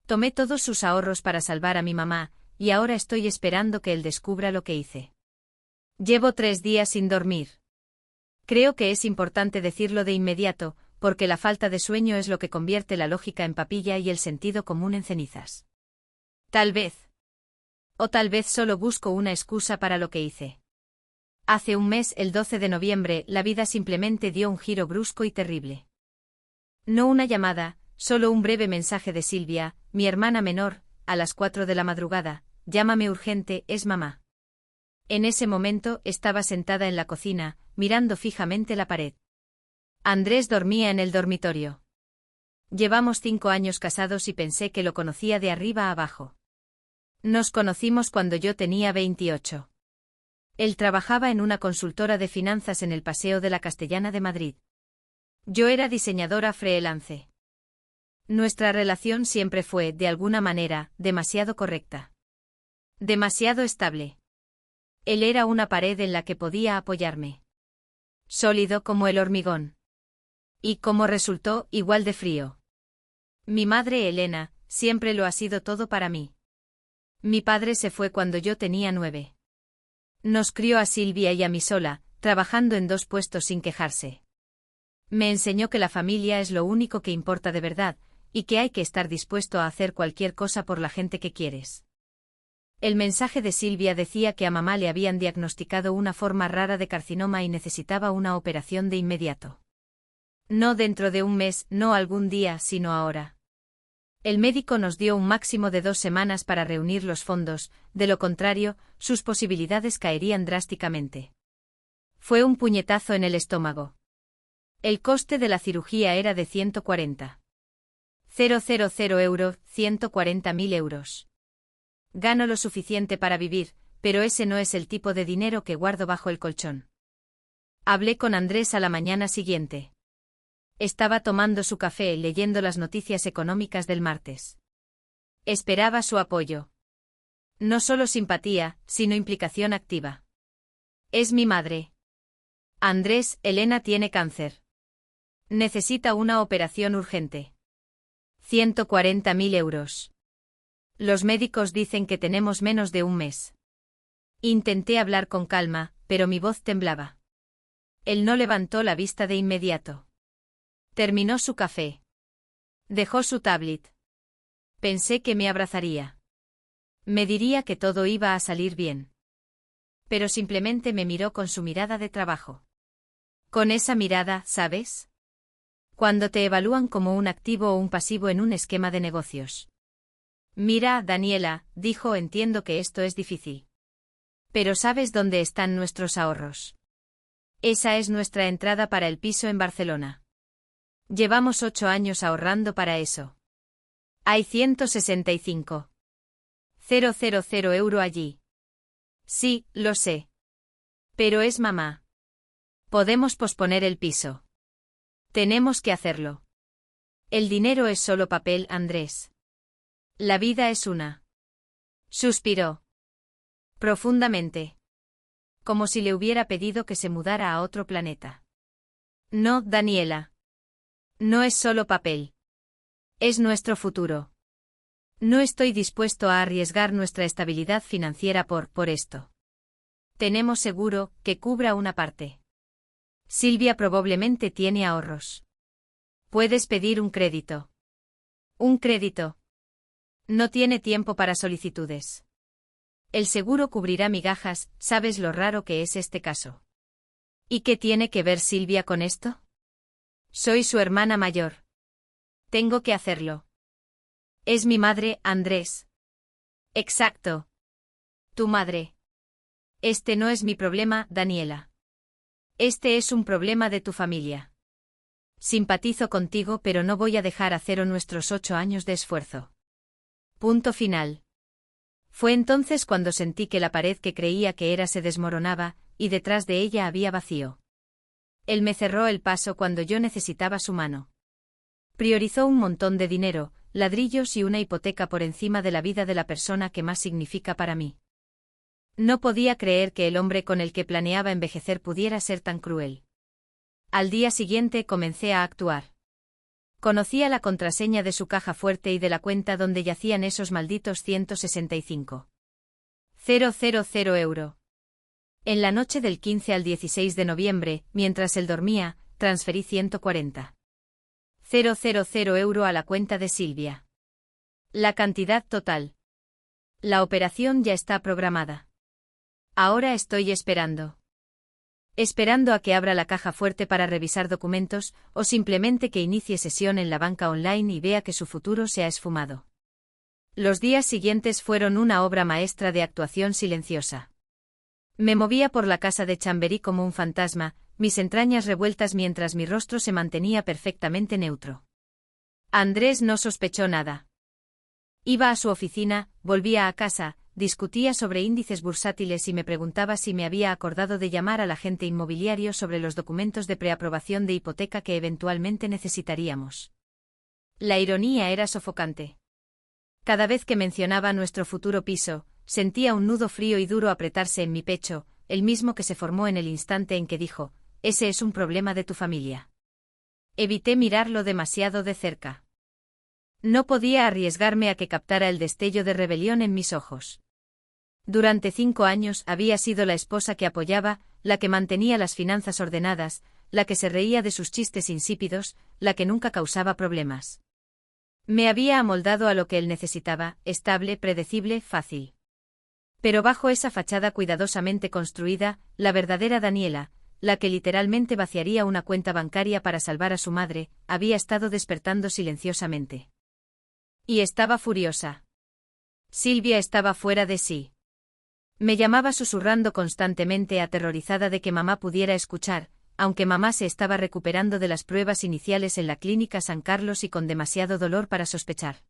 Tomé todos sus ahorros para salvar a mi mamá, y ahora estoy esperando que él descubra lo que hice. Llevo 3 días sin dormir. Creo que es importante decirlo de inmediato, porque la falta de sueño es lo que convierte la lógica en papilla y el sentido común en cenizas. Tal vez. O tal vez solo busco una excusa para lo que hice. Hace un mes, el 12 de noviembre, la vida simplemente dio un giro brusco y terrible. No una llamada, solo un breve mensaje de Silvia, mi hermana menor, a las 4 de la madrugada: llámame urgente, es mamá. En ese momento estaba sentada en la cocina, mirando fijamente la pared. Andrés dormía en el dormitorio. Llevamos 5 años casados y pensé que lo conocía de arriba a abajo. Nos conocimos cuando yo tenía 28. Él trabajaba en una consultora de finanzas en el Paseo de la Castellana de Madrid. Yo era diseñadora freelance. Nuestra relación siempre fue, de alguna manera, demasiado correcta. Demasiado estable. Él era una pared en la que podía apoyarme. Sólido como el hormigón. Y, como resultó, igual de frío. Mi madre Elena, siempre lo ha sido todo para mí. Mi padre se fue cuando yo tenía 9. Nos crió a Silvia y a mí sola, trabajando en 2 puestos sin quejarse. Me enseñó que la familia es lo único que importa de verdad, y que hay que estar dispuesto a hacer cualquier cosa por la gente que quieres. El mensaje de Silvia decía que a mamá le habían diagnosticado una forma rara de carcinoma y necesitaba una operación de inmediato. No dentro de un mes, no algún día, sino ahora. El médico nos dio un máximo de 2 semanas para reunir los fondos, de lo contrario, sus posibilidades caerían drásticamente. Fue un puñetazo en el estómago. El coste de la cirugía era de 140.000 €, 140.000 euros. Gano lo suficiente para vivir, pero ese no es el tipo de dinero que guardo bajo el colchón. Hablé con Andrés a la mañana siguiente. Estaba tomando su café leyendo las noticias económicas del martes. Esperaba su apoyo. No solo simpatía, sino implicación activa. Es mi madre. Andrés, Elena tiene cáncer. Necesita una operación urgente. 140.000 euros. Los médicos dicen que tenemos menos de un mes. Intenté hablar con calma, pero mi voz temblaba. Él no levantó la vista de inmediato. Terminó su café. Dejó su tablet. Pensé que me abrazaría. Me diría que todo iba a salir bien. Pero simplemente me miró con su mirada de trabajo. Con esa mirada, ¿sabes? Cuando te evalúan como un activo o un pasivo en un esquema de negocios. Mira, Daniela, dijo, entiendo que esto es difícil. Pero ¿sabes dónde están nuestros ahorros? Esa es nuestra entrada para el piso en Barcelona. Llevamos 8 años ahorrando para eso. Hay 165.000 € allí. Sí, lo sé. Pero es mamá. Podemos posponer el piso. Tenemos que hacerlo. El dinero es solo papel, Andrés. La vida es una. Suspiró. Profundamente. Como si le hubiera pedido que se mudara a otro planeta. No, Daniela. No es solo papel. Es nuestro futuro. No estoy dispuesto a arriesgar nuestra estabilidad financiera por esto. Tenemos seguro que cubra una parte. Silvia probablemente tiene ahorros. Puedes pedir un crédito. ¿Un crédito? No tiene tiempo para solicitudes. El seguro cubrirá migajas, ¿sabes lo raro que es este caso? ¿Y qué tiene que ver Silvia con esto? Soy su hermana mayor. Tengo que hacerlo. Es mi madre, Andrés. Exacto. Tu madre. Este no es mi problema, Daniela. Este es un problema de tu familia. Simpatizo contigo, pero no voy a dejar a cero nuestros 8 años de esfuerzo. Punto final. Fue entonces cuando sentí que la pared que creía que era se desmoronaba, y detrás de ella había vacío. Él me cerró el paso cuando yo necesitaba su mano. Priorizó un montón de dinero, ladrillos y una hipoteca por encima de la vida de la persona que más significa para mí. No podía creer que el hombre con el que planeaba envejecer pudiera ser tan cruel. Al día siguiente comencé a actuar. Conocía la contraseña de su caja fuerte y de la cuenta donde yacían esos malditos 165.000 €. En la noche del 15 al 16 de noviembre, mientras él dormía, transferí 140.000 € a la cuenta de Silvia. La cantidad total. La operación ya está programada. Ahora estoy esperando. Esperando a que abra la caja fuerte para revisar documentos, o simplemente que inicie sesión en la banca online y vea que su futuro se ha esfumado. Los días siguientes fueron una obra maestra de actuación silenciosa. Me movía por la casa de Chamberí como un fantasma, mis entrañas revueltas mientras mi rostro se mantenía perfectamente neutro. Andrés no sospechó nada. Iba a su oficina, volvía a casa, discutía sobre índices bursátiles y me preguntaba si me había acordado de llamar al agente inmobiliario sobre los documentos de preaprobación de hipoteca que eventualmente necesitaríamos. La ironía era sofocante. Cada vez que mencionaba nuestro futuro piso, sentía un nudo frío y duro apretarse en mi pecho, el mismo que se formó en el instante en que dijo: «Ese es un problema de tu familia». Evité mirarlo demasiado de cerca. No podía arriesgarme a que captara el destello de rebelión en mis ojos. Durante 5 años había sido la esposa que apoyaba, la que mantenía las finanzas ordenadas, la que se reía de sus chistes insípidos, la que nunca causaba problemas. Me había amoldado a lo que él necesitaba, estable, predecible, fácil. Pero bajo esa fachada cuidadosamente construida, la verdadera Daniela, la que literalmente vaciaría una cuenta bancaria para salvar a su madre, había estado despertando silenciosamente. Y estaba furiosa. Silvia estaba fuera de sí. Me llamaba susurrando constantemente, aterrorizada de que mamá pudiera escuchar, aunque mamá se estaba recuperando de las pruebas iniciales en la clínica San Carlos y con demasiado dolor para sospechar.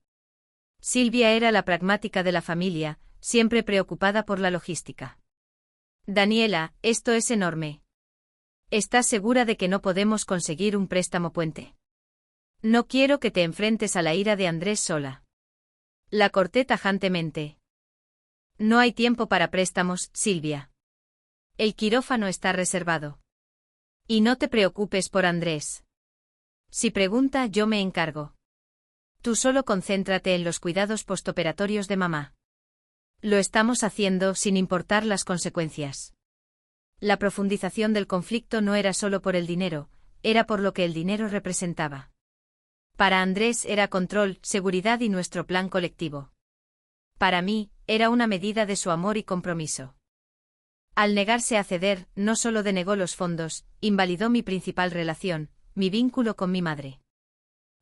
Silvia era la pragmática de la familia, siempre preocupada por la logística. Daniela, esto es enorme. ¿Estás segura de que no podemos conseguir un préstamo puente? No quiero que te enfrentes a la ira de Andrés sola. La corté tajantemente. No hay tiempo para préstamos, Silvia. El quirófano está reservado. Y no te preocupes por Andrés. Si pregunta, yo me encargo. Tú solo concéntrate en los cuidados postoperatorios de mamá. Lo estamos haciendo sin importar las consecuencias. La profundización del conflicto no era solo por el dinero, era por lo que el dinero representaba. Para Andrés era control, seguridad y nuestro plan colectivo. Para mí, era una medida de su amor y compromiso. Al negarse a ceder, no solo denegó los fondos, invalidó mi principal relación, mi vínculo con mi madre.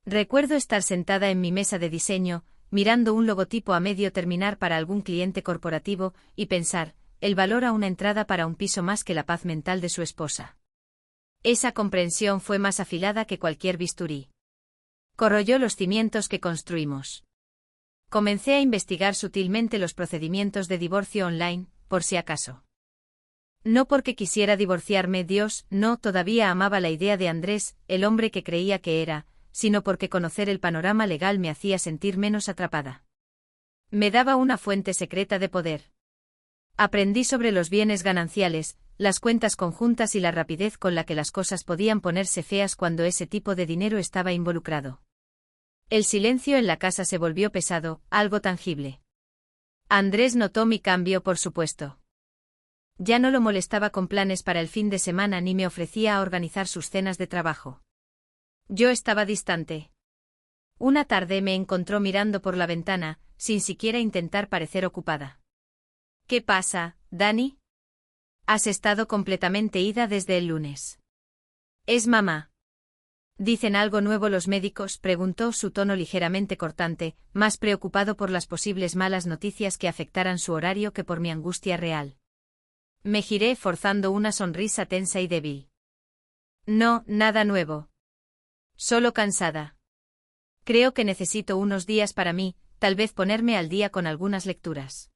Recuerdo estar sentada en mi mesa de diseño, mirando un logotipo a medio terminar para algún cliente corporativo, y pensar: él valora una entrada para un piso más que la paz mental de su esposa. Esa comprensión fue más afilada que cualquier bisturí. Corroyó los cimientos que construimos. Comencé a investigar sutilmente los procedimientos de divorcio online, por si acaso. No porque quisiera divorciarme, Dios, no, todavía amaba la idea de Andrés, el hombre que creía que era, sino porque conocer el panorama legal me hacía sentir menos atrapada. Me daba una fuente secreta de poder. Aprendí sobre los bienes gananciales, las cuentas conjuntas y la rapidez con la que las cosas podían ponerse feas cuando ese tipo de dinero estaba involucrado. El silencio en la casa se volvió pesado, algo tangible. Andrés notó mi cambio, por supuesto. Ya no lo molestaba con planes para el fin de semana ni me ofrecía a organizar sus cenas de trabajo. Yo estaba distante. Una tarde me encontró mirando por la ventana, sin siquiera intentar parecer ocupada. ¿Qué pasa, Dani? Has estado completamente ida desde el lunes. Es mamá. ¿Dicen algo nuevo los médicos?, preguntó, su tono ligeramente cortante, más preocupado por las posibles malas noticias que afectaran su horario que por mi angustia real. Me giré forzando una sonrisa tensa y débil. No, nada nuevo. Solo cansada. Creo que necesito unos días para mí, tal vez ponerme al día con algunas lecturas.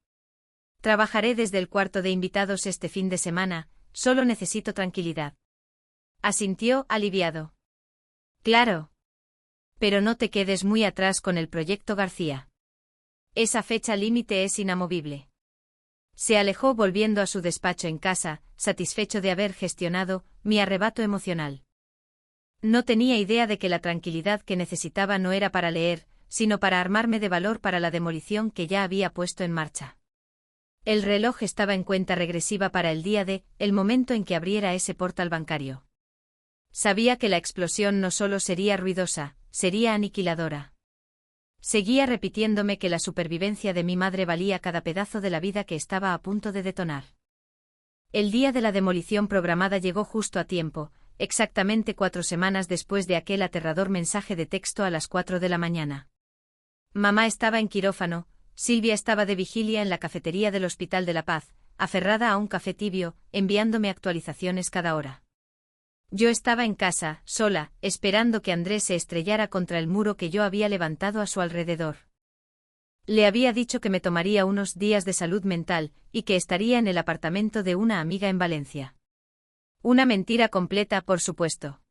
Trabajaré desde el cuarto de invitados este fin de semana, solo necesito tranquilidad. Asintió, aliviado. Claro. Pero no te quedes muy atrás con el proyecto García. Esa fecha límite es inamovible. Se alejó volviendo a su despacho en casa, satisfecho de haber gestionado mi arrebato emocional. No tenía idea de que la tranquilidad que necesitaba no era para leer, sino para armarme de valor para la demolición que ya había puesto en marcha. El reloj estaba en cuenta regresiva para el día D, el momento en que abriera ese portal bancario. Sabía que la explosión no solo sería ruidosa, sería aniquiladora. Seguía repitiéndome que la supervivencia de mi madre valía cada pedazo de la vida que estaba a punto de detonar. El día de la demolición programada llegó justo a tiempo, exactamente 4 semanas después de aquel aterrador mensaje de texto a las 4 de la mañana. Mamá estaba en quirófano, Silvia estaba de vigilia en la cafetería del Hospital de la Paz, aferrada a un café tibio, enviándome actualizaciones cada hora. Yo estaba en casa, sola, esperando que Andrés se estrellara contra el muro que yo había levantado a su alrededor. Le había dicho que me tomaría unos días de salud mental, y que estaría en el apartamento de una amiga en Valencia. Una mentira completa, por supuesto.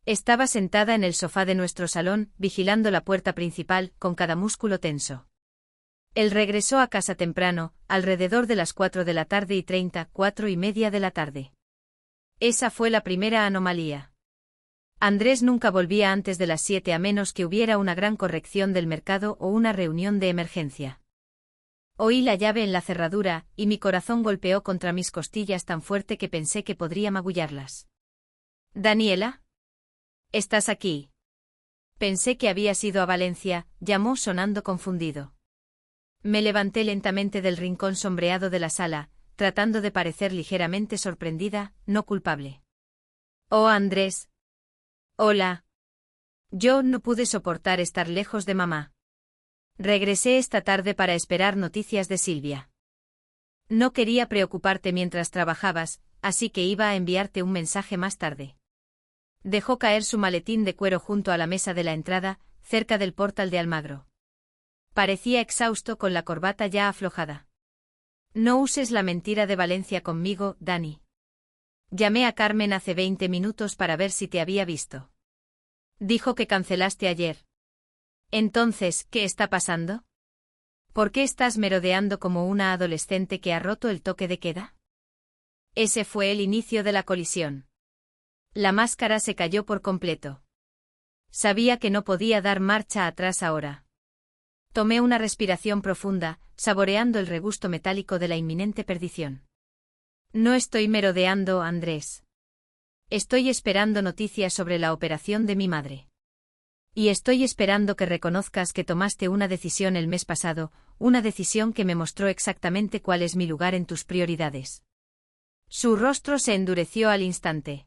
Estaba sentada en el sofá de nuestro salón, vigilando la puerta principal, con cada músculo tenso. Él regresó a casa temprano, alrededor de las 4 de la tarde y 30, 4:30 de la tarde. Esa fue la primera anomalía. Andrés nunca volvía antes de las 7 a menos que hubiera una gran corrección del mercado o una reunión de emergencia. Oí la llave en la cerradura, y mi corazón golpeó contra mis costillas tan fuerte que pensé que podría magullarlas. «Daniela, ¿estás aquí?» Pensé que habías ido a Valencia, llamó sonando confundido. Me levanté lentamente del rincón sombreado de la sala, tratando de parecer ligeramente sorprendida, no culpable. «Oh, Andrés. Hola». Yo no pude soportar estar lejos de mamá. Regresé esta tarde para esperar noticias de Silvia. No quería preocuparte mientras trabajabas, así que iba a enviarte un mensaje más tarde. Dejó caer su maletín de cuero junto a la mesa de la entrada, cerca del portal de Almagro. Parecía exhausto con la corbata ya aflojada. «No uses la mentira de Valencia conmigo, Dani. Llamé a Carmen hace 20 minutos para ver si te había visto. Dijo que cancelaste ayer. Entonces, ¿qué está pasando? ¿Por qué estás merodeando como una adolescente que ha roto el toque de queda?» Ese fue el inicio de la colisión. La máscara se cayó por completo. Sabía que no podía dar marcha atrás ahora. Tomé una respiración profunda, saboreando el regusto metálico de la inminente perdición. «No estoy merodeando, Andrés. Estoy esperando noticias sobre la operación de mi madre. Y estoy esperando que reconozcas que tomaste una decisión el mes pasado, una decisión que me mostró exactamente cuál es mi lugar en tus prioridades». Su rostro se endureció al instante.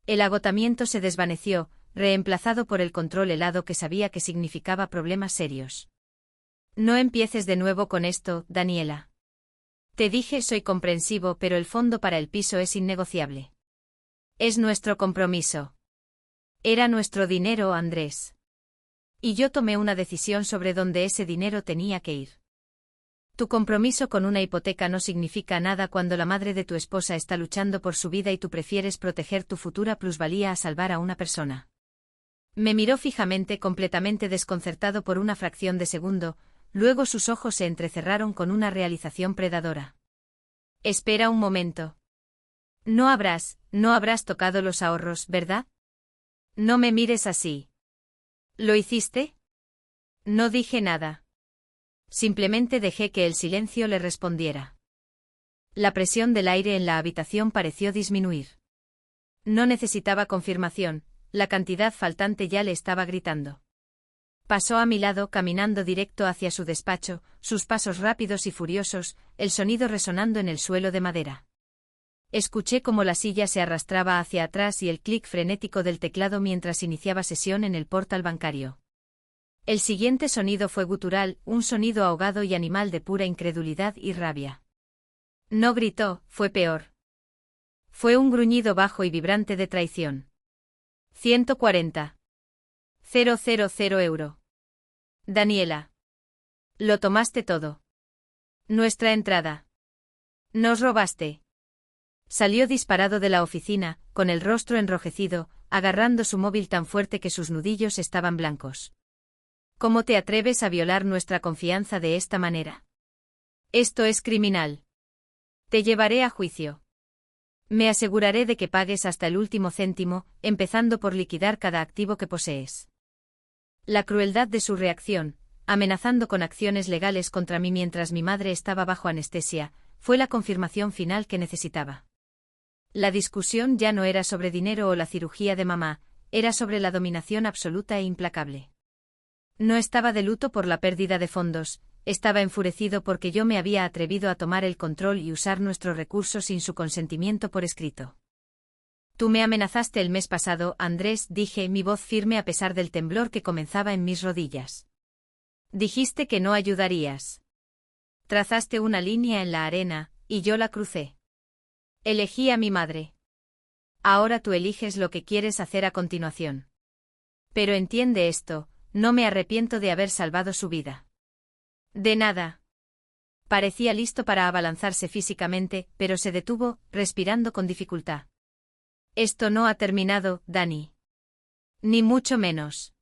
El agotamiento se desvaneció, reemplazado por el control helado que sabía que significaba problemas serios. «No empieces de nuevo con esto, Daniela. Te dije soy comprensivo, pero el fondo para el piso es innegociable. Es nuestro compromiso. Era nuestro dinero, Andrés. Y yo tomé una decisión sobre dónde ese dinero tenía que ir. Tu compromiso con una hipoteca no significa nada cuando la madre de tu esposa está luchando por su vida y tú prefieres proteger tu futura plusvalía a salvar a una persona». Me miró fijamente, completamente desconcertado por una fracción de segundo, luego sus ojos se entrecerraron con una realización predadora. «Espera un momento. No habrás tocado los ahorros, ¿verdad? No me mires así. ¿Lo hiciste?» No dije nada. Simplemente dejé que el silencio le respondiera. La presión del aire en la habitación pareció disminuir. No necesitaba confirmación, la cantidad faltante ya le estaba gritando. Pasó a mi lado caminando directo hacia su despacho, sus pasos rápidos y furiosos, el sonido resonando en el suelo de madera. Escuché cómo la silla se arrastraba hacia atrás y el clic frenético del teclado mientras iniciaba sesión en el portal bancario. El siguiente sonido fue gutural, un sonido ahogado y animal de pura incredulidad y rabia. No gritó, fue peor. Fue un gruñido bajo y vibrante de traición. 140. 000 euro. Daniela. Lo tomaste todo. Nuestra entrada. Nos robaste. Salió disparado de la oficina, con el rostro enrojecido, agarrando su móvil tan fuerte que sus nudillos estaban blancos. ¿Cómo te atreves a violar nuestra confianza de esta manera? Esto es criminal. Te llevaré a juicio. Me aseguraré de que pagues hasta el último céntimo, empezando por liquidar cada activo que posees. La crueldad de su reacción, amenazando con acciones legales contra mí mientras mi madre estaba bajo anestesia, fue la confirmación final que necesitaba. La discusión ya no era sobre dinero o la cirugía de mamá, era sobre la dominación absoluta e implacable. No estaba de luto por la pérdida de fondos, estaba enfurecido porque yo me había atrevido a tomar el control y usar nuestro recurso sin su consentimiento por escrito. Tú me amenazaste el mes pasado, Andrés, dije, mi voz firme a pesar del temblor que comenzaba en mis rodillas. Dijiste que no ayudarías. Trazaste una línea en la arena, y yo la crucé. Elegí a mi madre. Ahora tú eliges lo que quieres hacer a continuación. Pero entiende esto, no me arrepiento de haber salvado su vida. De nada. Parecía listo para abalanzarse físicamente, pero se detuvo, respirando con dificultad. Esto no ha terminado, Dani. Ni mucho menos.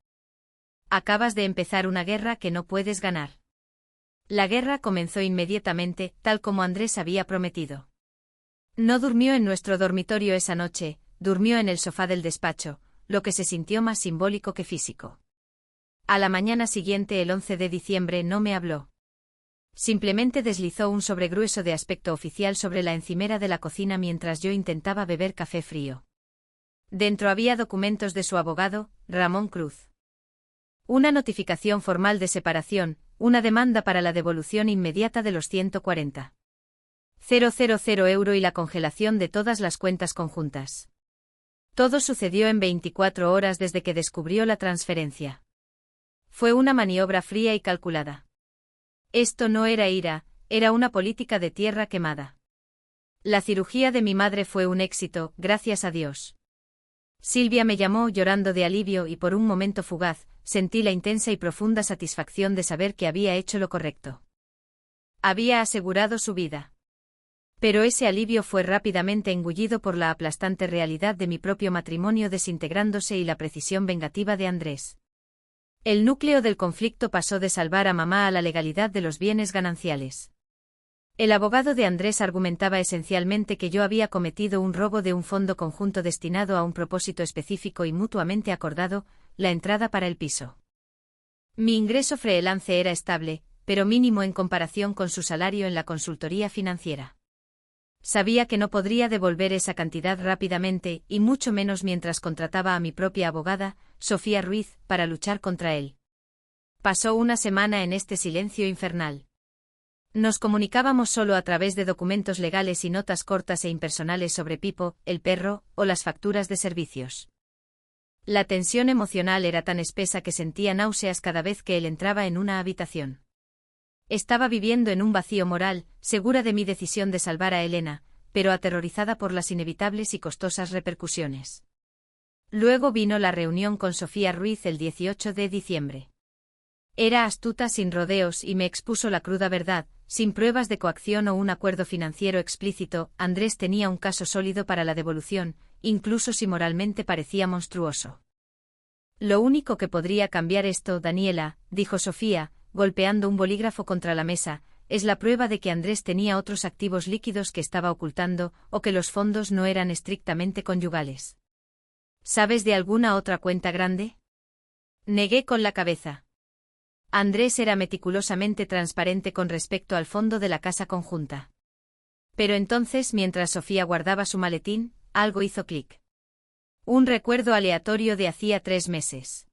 Acabas de empezar una guerra que no puedes ganar. La guerra comenzó inmediatamente, tal como Andrés había prometido. No durmió en nuestro dormitorio esa noche, durmió en el sofá del despacho, lo que se sintió más simbólico que físico. A la mañana siguiente, el 11 de diciembre, no me habló. Simplemente deslizó un sobregrueso de aspecto oficial sobre la encimera de la cocina mientras yo intentaba beber café frío. Dentro había documentos de su abogado, Ramón Cruz. Una notificación formal de separación, una demanda para la devolución inmediata de los 140.000 € y la congelación de todas las cuentas conjuntas. Todo sucedió en 24 horas desde que descubrió la transferencia. Fue una maniobra fría y calculada. Esto no era ira, era una política de tierra quemada. La cirugía de mi madre fue un éxito, gracias a Dios. Silvia me llamó llorando de alivio y por un momento fugaz, sentí la intensa y profunda satisfacción de saber que había hecho lo correcto. Había asegurado su vida. Pero ese alivio fue rápidamente engullido por la aplastante realidad de mi propio matrimonio desintegrándose y la precisión vengativa de Andrés. El núcleo del conflicto pasó de salvar a mamá a la legalidad de los bienes gananciales. El abogado de Andrés argumentaba esencialmente que yo había cometido un robo de un fondo conjunto destinado a un propósito específico y mutuamente acordado, la entrada para el piso. Mi ingreso freelance era estable, pero mínimo en comparación con su salario en la consultoría financiera. Sabía que no podría devolver esa cantidad rápidamente, y mucho menos mientras contrataba a mi propia abogada, Sofía Ruiz, para luchar contra él. Pasó una semana en este silencio infernal. Nos comunicábamos solo a través de documentos legales y notas cortas e impersonales sobre Pipo, el perro, o las facturas de servicios. La tensión emocional era tan espesa que sentía náuseas cada vez que él entraba en una habitación. Estaba viviendo en un vacío moral, segura de mi decisión de salvar a Elena, pero aterrorizada por las inevitables y costosas repercusiones. Luego vino la reunión con Sofía Ruiz el 18 de diciembre. Era astuta sin rodeos y me expuso la cruda verdad, sin pruebas de coacción o un acuerdo financiero explícito. Andrés tenía un caso sólido para la devolución, incluso si moralmente parecía monstruoso. Lo único que podría cambiar esto, Daniela, dijo Sofía, golpeando un bolígrafo contra la mesa, es la prueba de que Andrés tenía otros activos líquidos que estaba ocultando, o que los fondos no eran estrictamente conyugales. ¿Sabes de alguna otra cuenta grande? Negué con la cabeza. Andrés era meticulosamente transparente con respecto al fondo de la casa conjunta. Pero entonces, mientras Sofía guardaba su maletín, algo hizo clic. Un recuerdo aleatorio de hacía 3 meses.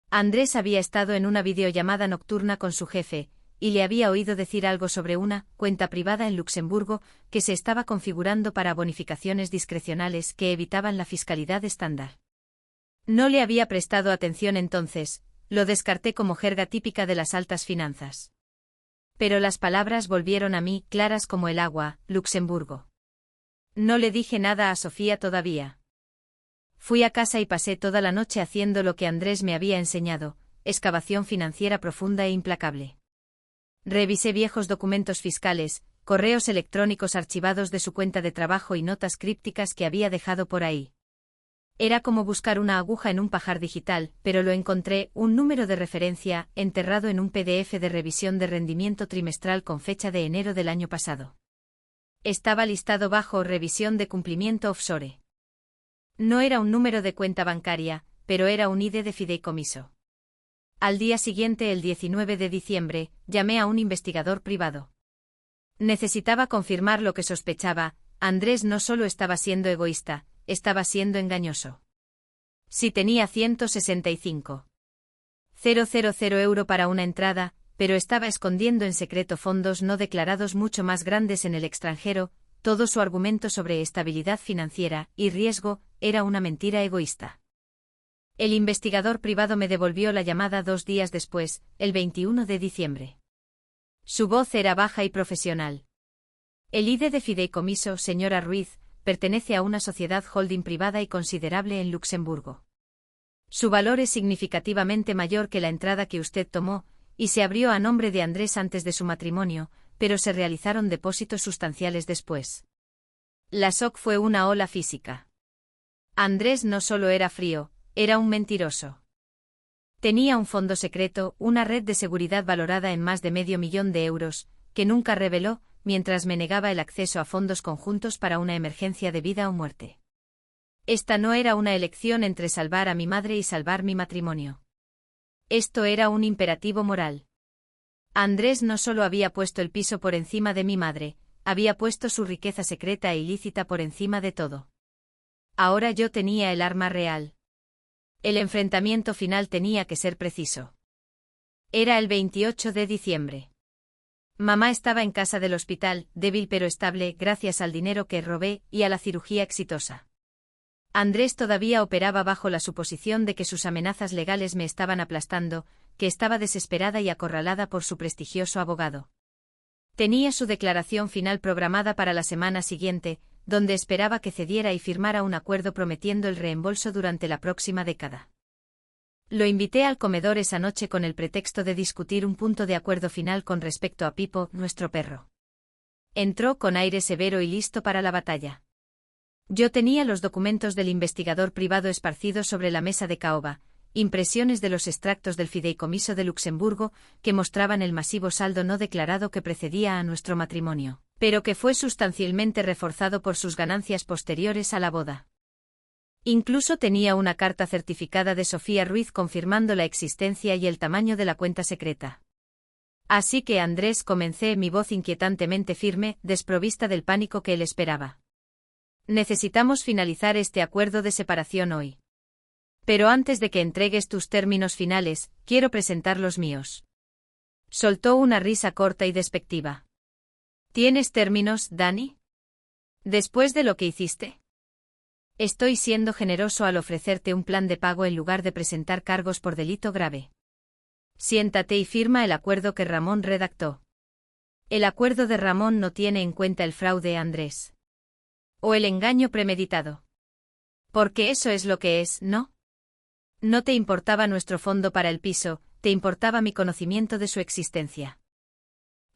Andrés había estado en una videollamada nocturna con su jefe, y le había oído decir algo sobre una cuenta privada en Luxemburgo que se estaba configurando para bonificaciones discrecionales que evitaban la fiscalidad estándar. No le había prestado atención entonces, lo descarté como jerga típica de las altas finanzas. Pero las palabras volvieron a mí, claras como el agua, Luxemburgo. No le dije nada a Sofía todavía. Fui a casa y pasé toda la noche haciendo lo que Andrés me había enseñado, excavación financiera profunda e implacable. Revisé viejos documentos fiscales, correos electrónicos archivados de su cuenta de trabajo y notas crípticas que había dejado por ahí. Era como buscar una aguja en un pajar digital, pero lo encontré, un número de referencia, enterrado en un PDF de revisión de rendimiento trimestral con fecha de enero del año pasado. Estaba listado bajo revisión de cumplimiento offshore. No era un número de cuenta bancaria, pero era un ID de fideicomiso. Al día siguiente, el 19 de diciembre, llamé a un investigador privado. Necesitaba confirmar lo que sospechaba: Andrés no solo estaba siendo egoísta, estaba siendo engañoso. Si tenía 165,000 € para una entrada, pero estaba escondiendo en secreto fondos no declarados mucho más grandes en el extranjero, todo su argumento sobre estabilidad financiera y riesgo era una mentira egoísta. El investigador privado me devolvió la llamada 2 días después, el 21 de diciembre. Su voz era baja y profesional. El ID de fideicomiso, señora Ruiz, pertenece a una sociedad holding privada y considerable en Luxemburgo. Su valor es significativamente mayor que la entrada que usted tomó, y se abrió a nombre de Andrés antes de su matrimonio, pero se realizaron depósitos sustanciales después. La shock fue una ola física. Andrés no solo era frío, era un mentiroso. Tenía un fondo secreto, una red de seguridad valorada en más de €500,000, que nunca reveló, mientras me negaba el acceso a fondos conjuntos para una emergencia de vida o muerte. Esta no era una elección entre salvar a mi madre y salvar mi matrimonio. Esto era un imperativo moral. Andrés no solo había puesto el piso por encima de mi madre, había puesto su riqueza secreta e ilícita por encima de todo. Ahora yo tenía el arma real. El enfrentamiento final tenía que ser preciso. Era el 28 de diciembre. Mamá estaba en casa del hospital, débil pero estable gracias al dinero que robé y a la cirugía exitosa. Andrés todavía operaba bajo la suposición de que sus amenazas legales me estaban aplastando, que estaba desesperada y acorralada por su prestigioso abogado. Tenía su declaración final programada para la semana siguiente, donde esperaba que cediera y firmara un acuerdo prometiendo el reembolso durante la próxima década. Lo invité al comedor esa noche con el pretexto de discutir un punto de acuerdo final con respecto a Pipo, nuestro perro. Entró con aire severo y listo para la batalla. Yo tenía los documentos del investigador privado esparcidos sobre la mesa de caoba, impresiones de los extractos del fideicomiso de Luxemburgo que mostraban el masivo saldo no declarado que precedía a nuestro matrimonio, pero que fue sustancialmente reforzado por sus ganancias posteriores a la boda. Incluso tenía una carta certificada de Sofía Ruiz confirmando la existencia y el tamaño de la cuenta secreta. Así que Andrés, comencé, mi voz inquietantemente firme, desprovista del pánico que él esperaba. Necesitamos finalizar este acuerdo de separación hoy. Pero antes de que entregues tus términos finales, quiero presentar los míos. Soltó una risa corta y despectiva. ¿Tienes términos, Dani? ¿Después de lo que hiciste? Estoy siendo generoso al ofrecerte un plan de pago en lugar de presentar cargos por delito grave. Siéntate y firma el acuerdo que Ramón redactó. El acuerdo de Ramón no tiene en cuenta el fraude, Andrés. O el engaño premeditado. Porque eso es lo que es, ¿no? No te importaba nuestro fondo para el piso, te importaba mi conocimiento de su existencia.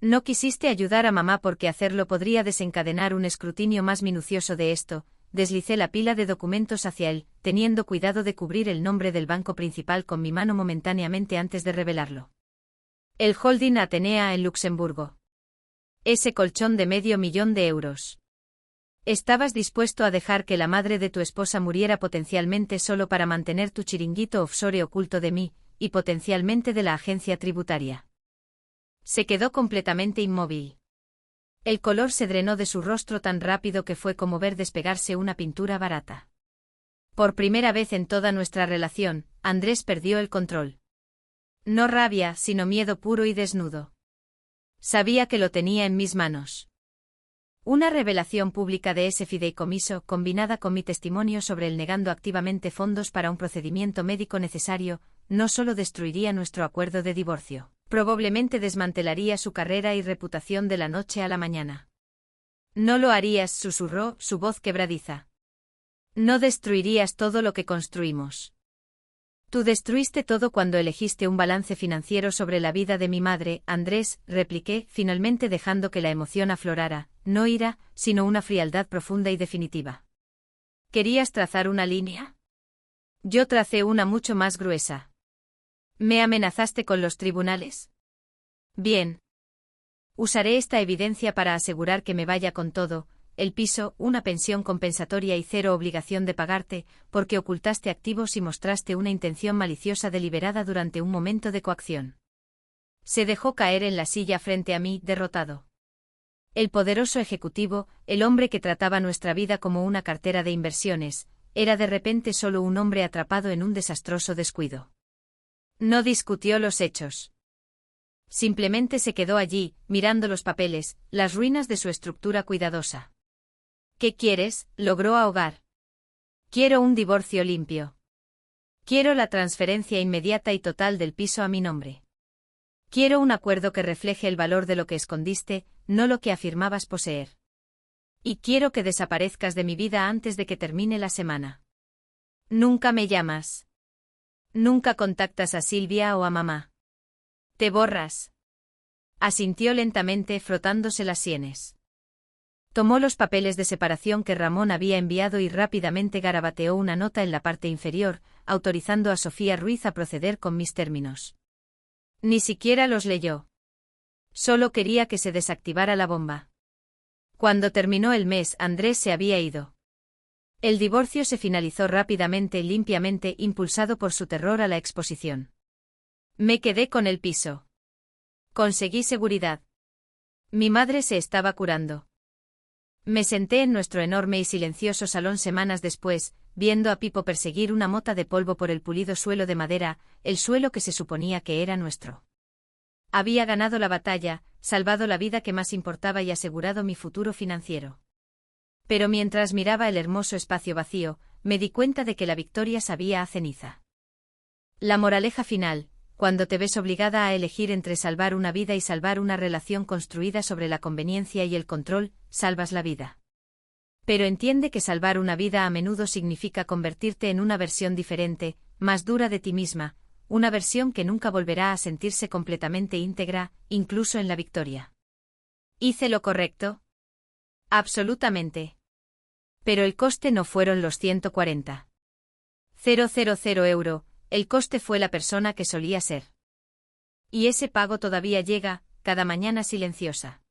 No quisiste ayudar a mamá porque hacerlo podría desencadenar un escrutinio más minucioso de esto. Deslicé la pila de documentos hacia él, teniendo cuidado de cubrir el nombre del banco principal con mi mano momentáneamente antes de revelarlo. El holding Atenea en Luxemburgo. Ese colchón de €500,000. ¿Estabas dispuesto a dejar que la madre de tu esposa muriera potencialmente solo para mantener tu chiringuito offshore oculto de mí, y potencialmente de la agencia tributaria? Se quedó completamente inmóvil. El color se drenó de su rostro tan rápido que fue como ver despegarse una pintura barata. Por primera vez en toda nuestra relación, Andrés perdió el control. No rabia, sino miedo puro y desnudo. Sabía que lo tenía en mis manos. Una revelación pública de ese fideicomiso, combinada con mi testimonio sobre él negando activamente fondos para un procedimiento médico necesario, no solo destruiría nuestro acuerdo de divorcio, probablemente desmantelaría su carrera y reputación de la noche a la mañana. No lo harías, susurró, su voz quebradiza. No destruirías todo lo que construimos. Tú destruiste todo cuando elegiste un balance financiero sobre la vida de mi madre, Andrés, repliqué, finalmente dejando que la emoción aflorara, no ira, sino una frialdad profunda y definitiva. ¿Querías trazar una línea? Yo tracé una mucho más gruesa. ¿Me amenazaste con los tribunales? Bien. Usaré esta evidencia para asegurar que me vaya con todo, el piso, una pensión compensatoria y cero obligación de pagarte, porque ocultaste activos y mostraste una intención maliciosa deliberada durante un momento de coacción. Se dejó caer en la silla frente a mí, derrotado. El poderoso ejecutivo, el hombre que trataba nuestra vida como una cartera de inversiones, era de repente solo un hombre atrapado en un desastroso descuido. No discutió los hechos. Simplemente se quedó allí, mirando los papeles, las ruinas de su estructura cuidadosa. ¿Qué quieres?, logró ahogar. Quiero un divorcio limpio. Quiero la transferencia inmediata y total del piso a mi nombre. Quiero un acuerdo que refleje el valor de lo que escondiste, no lo que afirmabas poseer. Y quiero que desaparezcas de mi vida antes de que termine la semana. Nunca me llamas. Nunca contactas a Silvia o a mamá. Te borras. Asintió lentamente, frotándose las sienes. Tomó los papeles de separación que Ramón había enviado y rápidamente garabateó una nota en la parte inferior, autorizando a Sofía Ruiz a proceder con mis términos. Ni siquiera los leyó. Solo quería que se desactivara la bomba. Cuando terminó el mes, Andrés se había ido. El divorcio se finalizó rápidamente y limpiamente, impulsado por su terror a la exposición. Me quedé con el piso. Conseguí seguridad. Mi madre se estaba curando. Me senté en nuestro enorme y silencioso salón semanas después, viendo a Pipo perseguir una mota de polvo por el pulido suelo de madera, el suelo que se suponía que era nuestro. Había ganado la batalla, salvado la vida que más importaba y asegurado mi futuro financiero. Pero mientras miraba el hermoso espacio vacío, me di cuenta de que la victoria sabía a ceniza. La moraleja final: cuando te ves obligada a elegir entre salvar una vida y salvar una relación construida sobre la conveniencia y el control, salvas la vida. Pero entiende que salvar una vida a menudo significa convertirte en una versión diferente, más dura de ti misma, una versión que nunca volverá a sentirse completamente íntegra, incluso en la victoria. ¿Hice lo correcto? Absolutamente. Pero el coste no fueron los 140,000 €, el coste fue la persona que solía ser. Y ese pago todavía llega, cada mañana silenciosa.